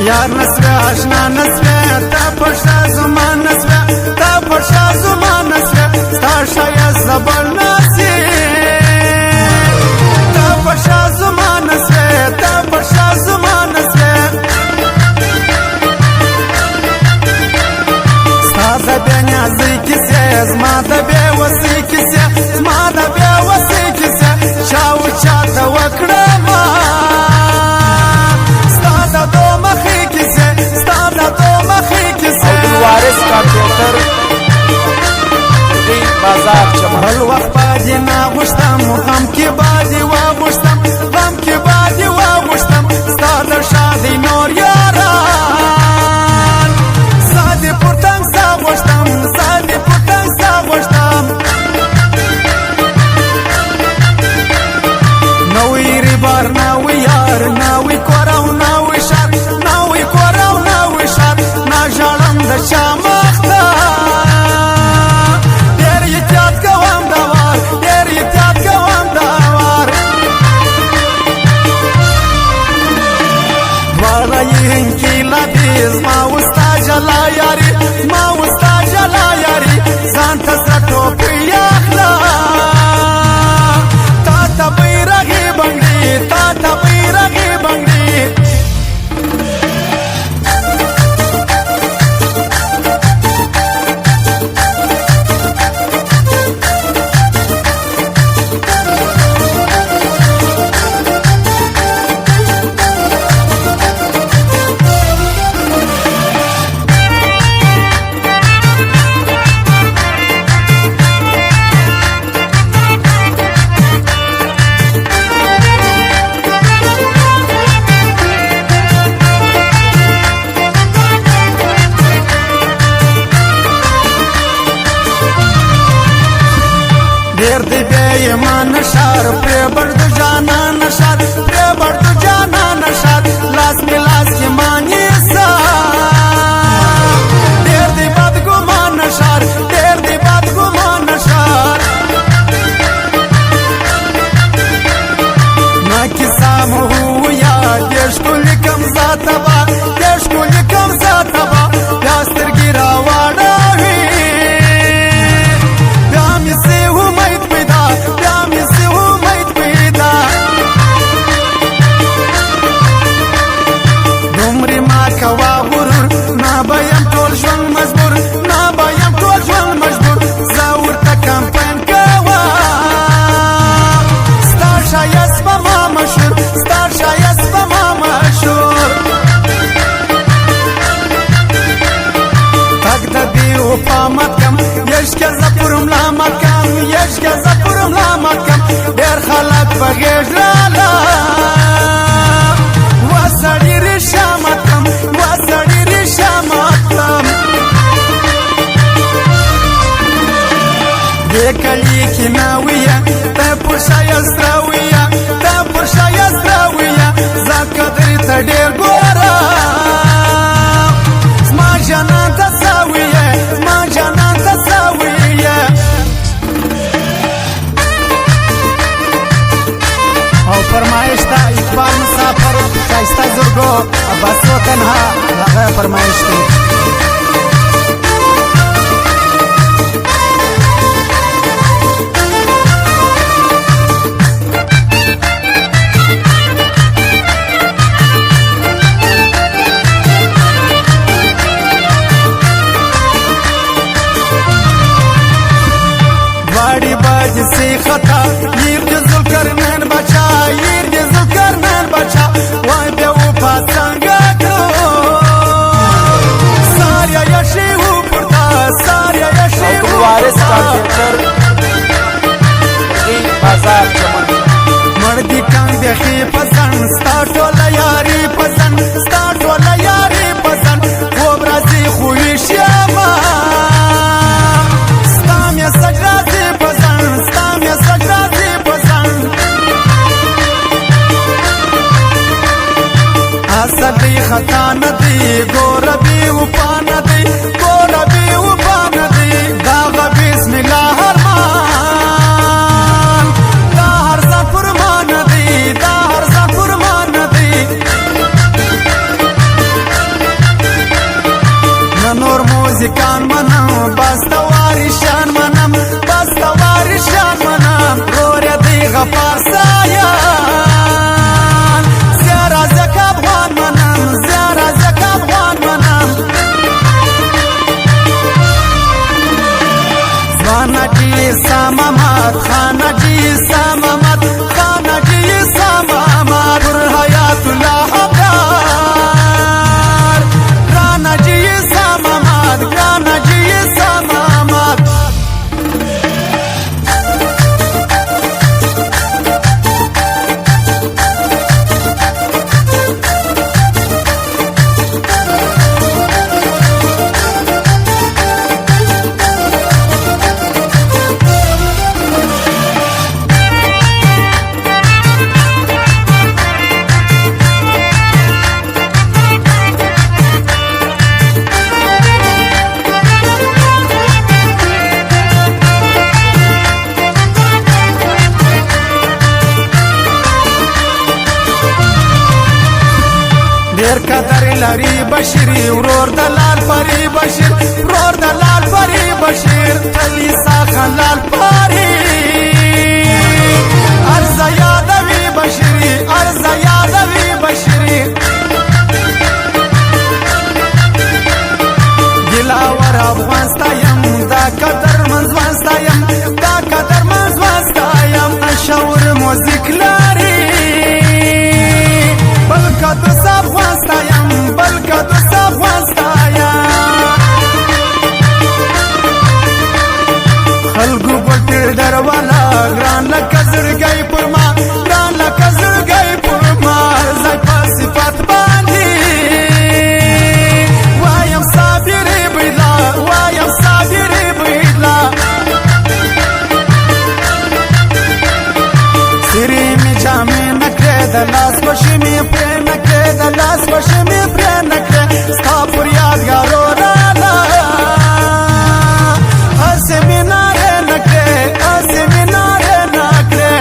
یار نسوه آشنا نسوه تا پشا زمان نسوه تا پشا زمان نسوه ستا شایست زبر نسی تا پشا زمان نسوه تا پشا زمان نسوه ستا دبی نیازی کسی زما دبی وسی کسی زما دبی وسی کسی چاو چاته وکړم وارث کمپیوټر دی بازار چمن هر وخت باندې ناغوښتم غم کې باندې واغوښتم غم کې باندې واغوښتم ستا د شادۍ نور یاران ستا دې پر تنګ ستا غوښتم ستا دې پر تنګ ستا غوښتم نوی ریبار نوی یار نوی کور او نوی شار نوی کور او نوی شار نا ژړم د چا مخ ته ډېر احتیاط کوم د وار ډېر احتیاط کوم د وار دواړه یې انقلابي زما و ستا جلا یاري زما و ستا جلا یاري ځان ته سره ټوپۍ اخله تا ته بیرغې بنګړي تا ته بیرغې بنګړي ډېر دی بیا یې ما نشار پرې بړد جانان شار پرې بړد جانان شار لاس مې لاس کې ما نیسه ډېر دی بدګمان شار ډېر دی بدګمان شار ما کیسه مو هویا ډېر ښکلي کم ذاته به ډېر ښکلي کم ذاته به بیا سترګې راواړوي بیا مې سي امید پیدا بیا مې سي امید پیدا دومره ما کوه غرور نه به یم ټول ژوند مجبور نه به یم ټول ژوند مجبور زه ورته کمپاین کوم ستا ښایست به ما مشهور ستا ښایست به ما مشهور تک د بې وفا مات کم یشکه زه پر ملامت کم یشکه زه پر ملامت کم ډېر خلک په غېږ راله و سړي ریښه مات کړم و سړي ریښه مات کړم دې کلي کې ناویه ته پر ښایست راویه ته پر ښایست راویه زه قدرې ته ډېر ګورم زما جانان ته ساویه زما جانان ته ساویه او فرمایش ته اقبال مسافر شایسته زرګو عباسو تنها هغه فرمایش دی دواړې باجې سي خطا ير دې ذوالقرنین بچا ير دې ذوالقرنین بچا وای بیا وفا څنګه کړو ساریا یشي و پورته ساریا یشي و وارث کمپیوټر دی بازار چمن مړ دي کان بخي پسند ستا ټوله یاري پسند ستا ټوله یاري پسند خوب راځي خو وي شیما ستا مې سجرازي پسند ستا مې سجرازي پسند اصلي خطا نه دی ګوره بې وفا نه دی ګوره بې وفا نه دی دغه بسم الله ارمان دا هر ځان فرمان دی دا هر ځان فرمان دی موزیکان منم بستواری شان منم بستواری شان منم رور دی غفار سایان زیرا زک افغان منم زیرا زک افغان منم زوانا جی سامامات خانا جی سامامات خانا جی سامامات گر حیات اللہ حقدار رانا جی سامامات رانا جی سامامات ډیر قدر لري بشيري ورور دلال پری بشیر ورور دلال پری بشیر تلی ساخلال پری ارز یادوي بشيري ارز یادوي بشيري دلاور افغانستایم دا قدر منځوانستایم دا قدر منځوانستایم اشور موزیک لري بلکه د افغانستایم بلکه د افغانستایم خلکو پټ دروالا ګران لکه زړګی پر ما ګران لکه زړګی پر ما زای په صفات باندې وایم صابر بیلا وایم صابر بیلا سری می جامې نکړې د لاس خوشي می پرې نکړې د لاس خوشي می پرې نکړې ستا پر یادګارو راله هسې مې نارې نکړې هسې مې نارې نکړې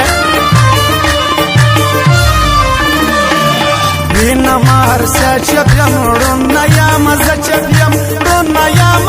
وینم هر څه چپ یم ړوند نه یم زه چپ یم ړوند نه یم